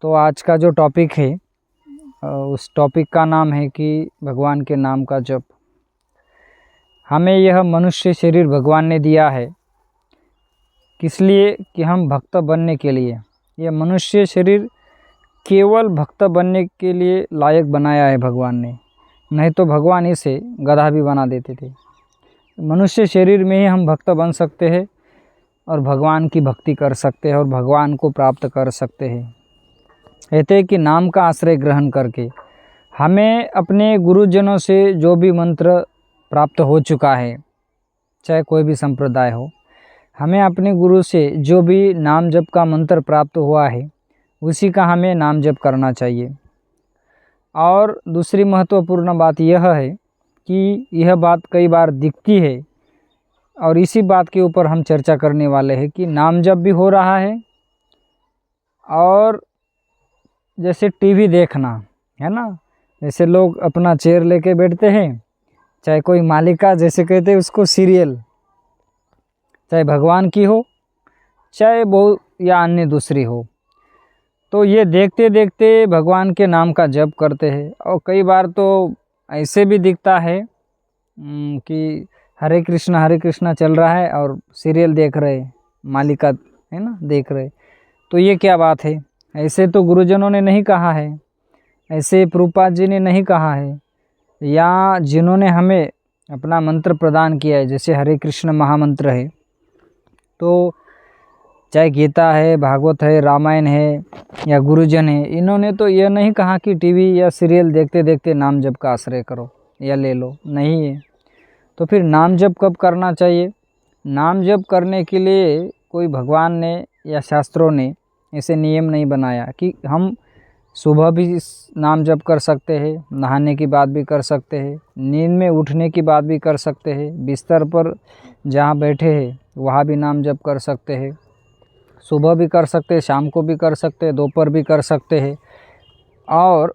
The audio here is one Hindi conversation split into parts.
तो आज का जो टॉपिक है उस टॉपिक का नाम है कि भगवान के नाम का जप। हमें यह मनुष्य शरीर भगवान ने दिया है किस लिए कि हम भक्त बनने के लिए। यह मनुष्य शरीर केवल भक्त बनने के लिए लायक बनाया है भगवान ने, नहीं तो भगवान इसे गधा भी बना देते थे। मनुष्य शरीर में ही हम भक्त बन सकते हैं और भगवान की भक्ति कर सकते हैं और भगवान को प्राप्त कर सकते हैं। कहते हैं कि नाम का आश्रय ग्रहण करके हमें अपने गुरुजनों से जो भी मंत्र प्राप्त हो चुका है, चाहे कोई भी संप्रदाय हो, हमें अपने गुरु से जो भी नाम जप का मंत्र प्राप्त हुआ है उसी का हमें नाम जप करना चाहिए। और दूसरी महत्वपूर्ण बात यह है कि यह बात कई बार दिखती है और इसी बात के ऊपर हम चर्चा करने वाले हैं कि नाम जप भी हो रहा है और जैसे टीवी देखना है ना, जैसे लोग अपना चेयर लेके बैठते हैं, चाहे कोई मालिका जैसे कहते हैं उसको सीरियल, चाहे भगवान की हो चाहे वो या अन्य दूसरी हो, तो ये देखते देखते भगवान के नाम का जप करते हैं। और कई बार तो ऐसे भी दिखता है कि हरे कृष्णा चल रहा है और सीरियल देख रहे, मालिका है ना देख रहे। तो ये क्या बात है? ऐसे तो गुरुजनों ने नहीं कहा है, ऐसे प्रभुपाद जी ने नहीं कहा है, या जिन्होंने हमें अपना मंत्र प्रदान किया है जैसे हरे कृष्ण महामंत्र है, तो चाहे गीता है, भागवत है, रामायण है या गुरुजन है, इन्होंने तो यह नहीं कहा कि टीवी या सीरियल देखते देखते नाम जप का आश्रय करो या ले लो, नहीं है। तो फिर नाम जप कब करना चाहिए? नाम जप करने के लिए कोई भगवान ने या शास्त्रों ने ऐसे नियम नहीं बनाया कि हम सुबह भी नाम जप कर सकते हैं, नहाने की बात भी कर सकते हैं, नींद में उठने की बात भी कर सकते हैं, बिस्तर पर जहाँ बैठे हैं वहाँ भी नाम जप कर सकते हैं, सुबह भी कर सकते हैं, शाम को भी कर सकते हैं, दोपहर भी कर सकते हैं। और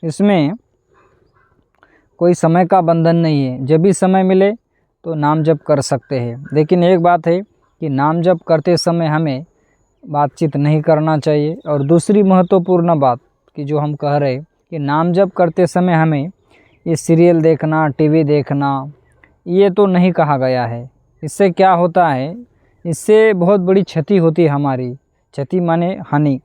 इसमें कोई समय का बंधन नहीं है, जब भी समय मिले तो नाम जप कर सकते हैं। लेकिन एक बात है कि नाम जप करते समय हमें बातचीत नहीं करना चाहिए। और दूसरी महत्वपूर्ण बात कि जो हम कह रहे कि नाम जप करते समय हमें ये सीरियल देखना, टीवी देखना, ये तो नहीं कहा गया है। इससे क्या होता है, इससे बहुत बड़ी क्षति होती है हमारी। क्षति माने हानि।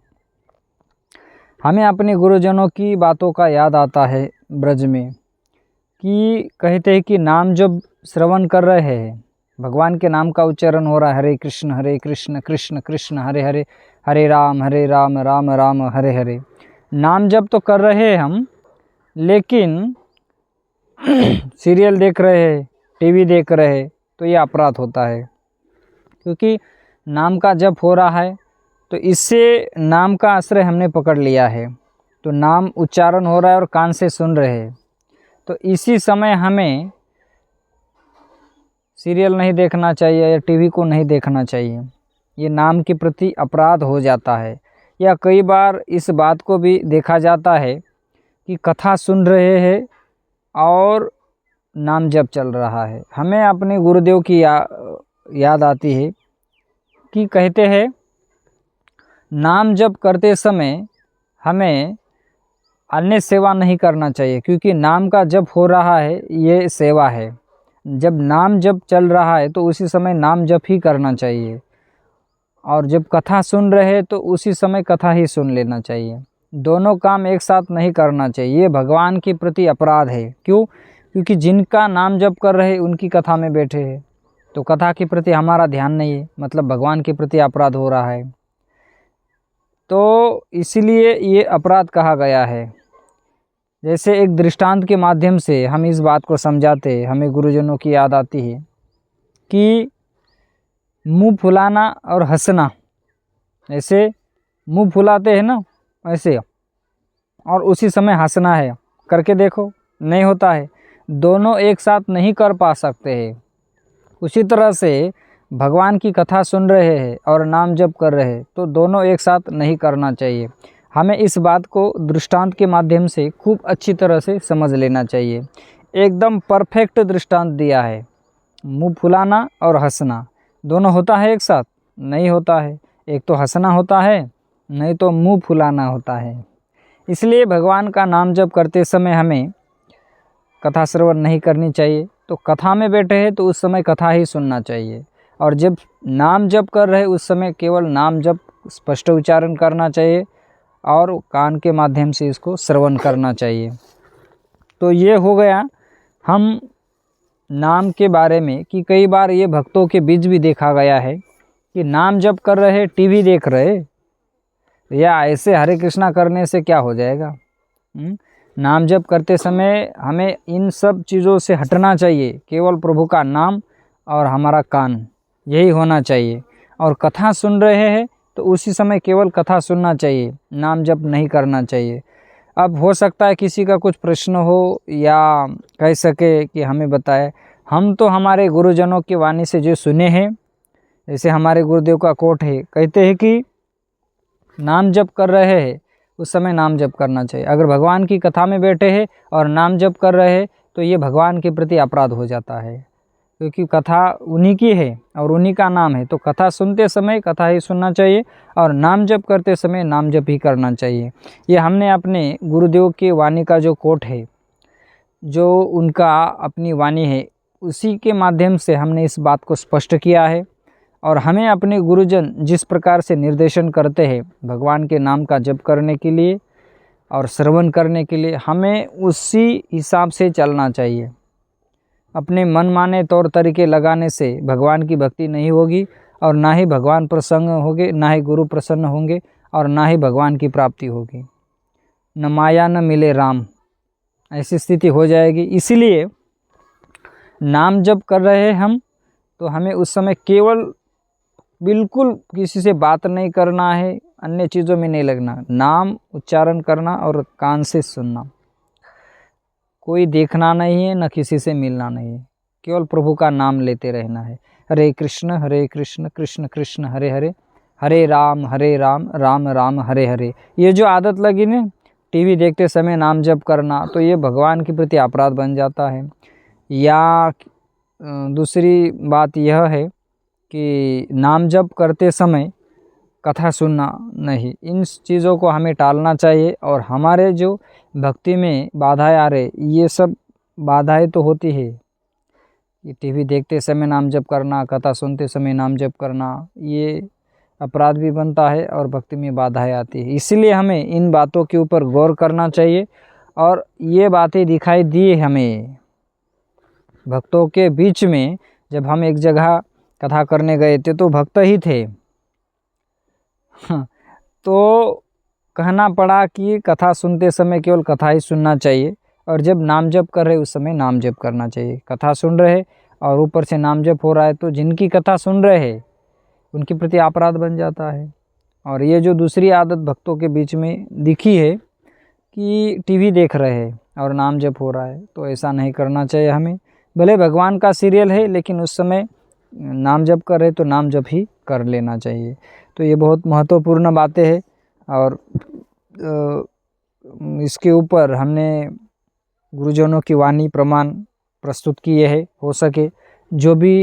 हमें अपने गुरुजनों की बातों का याद आता है ब्रज में कि कहते हैं कि नाम जब श्रवण कर रहे हैं, भगवान के नाम का उच्चारण हो रहा है, हरे कृष्ण कृष्ण कृष्ण हरे हरे, हरे राम राम राम हरे हरे, नाम जप तो कर रहे हैं हम, लेकिन सीरियल देख रहे हैं, टीवी देख रहे हैं, तो ये अपराध होता है। क्योंकि नाम का जप हो रहा है तो इससे नाम का आश्रय हमने पकड़ लिया है, तो नाम उच्चारण हो रहा है और कान से सुन रहे हैं, तो इसी समय हमें सीरियल नहीं देखना चाहिए या टीवी को नहीं देखना चाहिए। ये नाम के प्रति अपराध हो जाता है। या कई बार इस बात को भी देखा जाता है कि कथा सुन रहे हैं और नाम जप चल रहा है। हमें अपने गुरुदेव की याद आती है कि कहते हैं नाम जप करते समय हमें अन्य सेवा नहीं करना चाहिए, क्योंकि नाम का जप हो रहा है ये सेवा है। जब नाम जप चल रहा है तो उसी समय नाम जप ही करना चाहिए, और जब कथा सुन रहे तो उसी समय कथा ही सुन लेना चाहिए। दोनों काम एक साथ नहीं करना चाहिए, ये भगवान के प्रति अपराध है। क्यों? क्योंकि जिनका नाम जप कर रहे उनकी कथा में बैठे हैं, तो कथा के प्रति हमारा ध्यान नहीं है, मतलब भगवान के प्रति अपराध हो रहा है। तो इसलिए ये अपराध कहा गया है। जैसे एक दृष्टांत के माध्यम से हम इस बात को समझाते, हमें गुरुजनों की याद आती है कि मुंह फुलाना और हंसना, ऐसे मुंह फुलाते हैं ना ऐसे, और उसी समय हंसना है, करके देखो, नहीं होता है। दोनों एक साथ नहीं कर पा सकते हैं। उसी तरह से भगवान की कथा सुन रहे हैं और नाम जप कर रहे हैं, तो दोनों एक साथ नहीं करना चाहिए। हमें इस बात को दृष्टांत के माध्यम से खूब अच्छी तरह से समझ लेना चाहिए। एकदम परफेक्ट दृष्टांत दिया है। मुंह फुलाना और हंसना दोनों होता है एक साथ? नहीं होता है। एक तो हंसना होता है नहीं तो मुंह फुलाना होता है। इसलिए भगवान का नाम जप करते समय हमें कथा श्रवण नहीं करनी चाहिए। तो कथा में बैठे हैं तो उस समय कथा ही सुनना चाहिए, और जब नाम जप कर रहे उस समय केवल नाम जप स्पष्ट उच्चारण करना चाहिए और कान के माध्यम से इसको श्रवण करना चाहिए। तो ये हो गया हम नाम के बारे में कि कई बार ये भक्तों के बीच भी देखा गया है कि नाम जप कर रहे टीवी देख रहे, या ऐसे हरे कृष्णा करने से क्या हो जाएगा। नाम जप करते समय हमें इन सब चीज़ों से हटना चाहिए, केवल प्रभु का नाम और हमारा कान यही होना चाहिए। और कथा सुन रहे हैं तो उसी समय केवल कथा सुनना चाहिए, नाम जप नहीं करना चाहिए। अब हो सकता है किसी का कुछ प्रश्न हो या कह सके कि हमें बताए, हम तो हमारे गुरुजनों की वाणी से जो सुने हैं, जैसे हमारे गुरुदेव का कोट है, कहते हैं कि नाम जप कर रहे हैं उस समय नाम जप करना चाहिए। अगर भगवान की कथा में बैठे हैं और नाम जप कर रहे हैं तो ये भगवान के प्रति अपराध हो जाता है, क्योंकि कथा उन्हीं की है और उन्हीं का नाम है। तो कथा सुनते समय कथा ही सुनना चाहिए और नाम जप करते समय नाम जप ही करना चाहिए। ये हमने अपने गुरुदेव की वाणी का जो कोट है, जो उनका अपनी वाणी है, उसी के माध्यम से हमने इस बात को स्पष्ट किया है। और हमें अपने गुरुजन जिस प्रकार से निर्देशन करते हैं भगवान के नाम का जप करने के लिए और श्रवण करने के लिए, हमें उसी हिसाब से चलना चाहिए। अपने मनमाने तौर तरीके लगाने से भगवान की भक्ति नहीं होगी और ना ही भगवान प्रसन्न होंगे, ना ही गुरु प्रसन्न होंगे और ना ही भगवान की प्राप्ति होगी। न माया न मिले राम, ऐसी स्थिति हो जाएगी। इसीलिए नाम जप कर रहे हम तो हमें उस समय केवल बिल्कुल किसी से बात नहीं करना है, अन्य चीज़ों में नहीं लगना, नाम उच्चारण करना और कान से सुनना। कोई देखना नहीं है, न किसी से मिलना नहीं है, केवल प्रभु का नाम लेते रहना है। हरे कृष्ण कृष्ण कृष्ण हरे हरे, हरे राम राम राम हरे हरे। ये जो आदत लगी ना टीवी देखते समय नाम जप करना, तो ये भगवान के प्रति अपराध बन जाता है। या दूसरी बात यह है कि नाम जप करते समय कथा सुनना नहीं, इन चीज़ों को हमें टालना चाहिए। और हमारे जो भक्ति में बाधाएं आ रहे, ये सब बाधाएं तो होती है कि टीवी देखते समय नाम जप करना, कथा सुनते समय नाम जप करना, ये अपराध भी बनता है और भक्ति में बाधाएं आती है। इसलिए हमें इन बातों के ऊपर गौर करना चाहिए। और ये बातें दिखाई दी हमें भक्तों के बीच में, जब हम एक जगह कथा करने गए थे तो भक्त ही थे तो कहना पड़ा कि कथा सुनते समय केवल कथा ही सुनना चाहिए, और जब नाम जप कर रहे उस समय नाम जप करना चाहिए। कथा सुन रहे और ऊपर से नाम जप हो रहा है तो जिनकी कथा सुन रहे हैं उनके प्रति अपराध बन जाता है। और ये जो दूसरी आदत भक्तों के बीच में दिखी है कि टीवी देख रहे हैं और नाम जप हो रहा है, तो ऐसा नहीं करना चाहिए हमें। भले भगवान का सीरियल है लेकिन उस समय नाम जप कर रहे तो नाम जप ही कर लेना चाहिए। तो ये बहुत महत्वपूर्ण बातें हैं और इसके ऊपर हमने गुरुजनों की वाणी प्रमाण प्रस्तुत किए हैं। हो सके जो भी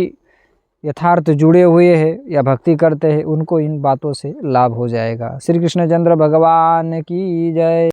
यथार्थ जुड़े हुए हैं या भक्ति करते हैं उनको इन बातों से लाभ हो जाएगा। श्री कृष्णचंद्र भगवान की जय।